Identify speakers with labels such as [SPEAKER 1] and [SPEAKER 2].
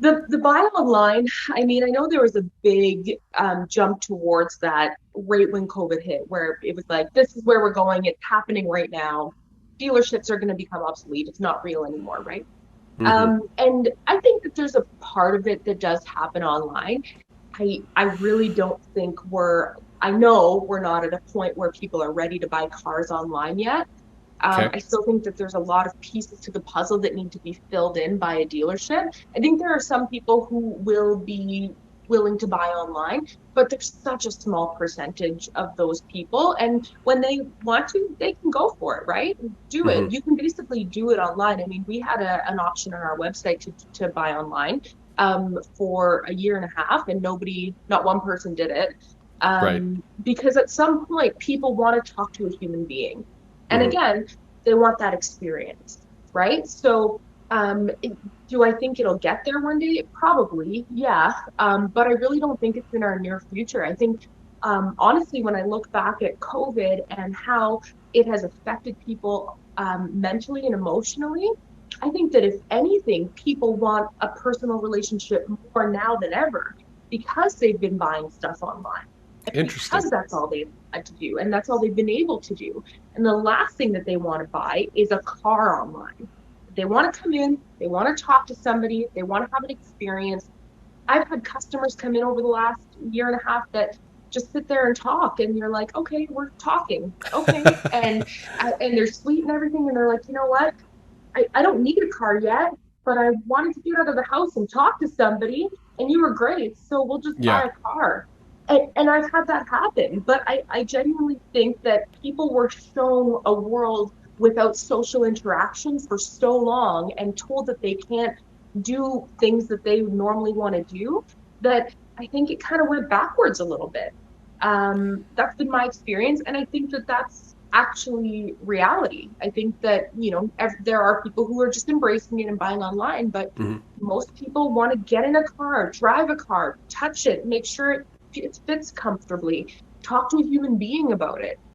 [SPEAKER 1] The buy online, I mean, I know there was a big jump towards that right when COVID hit, where it was like, this is where we're going. It's happening right now. Dealerships are going to become obsolete. It's not real anymore, right?
[SPEAKER 2] Hmm.
[SPEAKER 1] And I think that there's a part of it that does happen online. I really don't think I know we're not at a point where people are ready to buy cars online yet.
[SPEAKER 2] Okay.
[SPEAKER 1] I still think that there's a lot of pieces to the puzzle that need to be filled in by a dealership. I think there are some people who will be willing to buy online, but there's such a small percentage of those people. And when they want to, they can go for it, right? Do it.
[SPEAKER 2] Hmm.
[SPEAKER 1] You can basically do it online. I mean, we had an option on our website to buy online for a year and a half, and not one person did it.
[SPEAKER 2] Right.
[SPEAKER 1] Because at some point, people want to talk to a human being. And
[SPEAKER 2] Hmm.
[SPEAKER 1] again, they want that experience, right? So, do I think it'll get there one day? Probably, yeah. But I really don't think it's in our near future. I think, honestly, when I look back at COVID and how it has affected people mentally and emotionally, I think that if anything, people want a personal relationship more now than ever because they've been buying stuff online and
[SPEAKER 2] Interesting.
[SPEAKER 1] because that's all they've had to do and that's all they've been able to do. And the last thing that they want to buy is a car online. They want to come in, they want to talk to somebody, they want to have an experience. I've had customers come in over the last year and a half that just sit there and talk, and you're like, okay, we're talking, okay, and they're sweet and everything, and they're like, you know what, I don't need a car yet, but I wanted to get out of the house and talk to somebody, and you were great, so we'll just
[SPEAKER 2] Yeah.
[SPEAKER 1] buy a car. And I've had that happen, but I genuinely think that people were shown a world without social interaction for so long and told that they can't do things that they normally want to do, that I think it kind of went backwards a little bit. That's been my experience, and I think that that's actually reality. I think that, there are people who are just embracing it and buying online, but
[SPEAKER 2] Hmm.
[SPEAKER 1] most people want to get in a car, drive a car, touch it, make sure it fits comfortably, talk to a human being about it.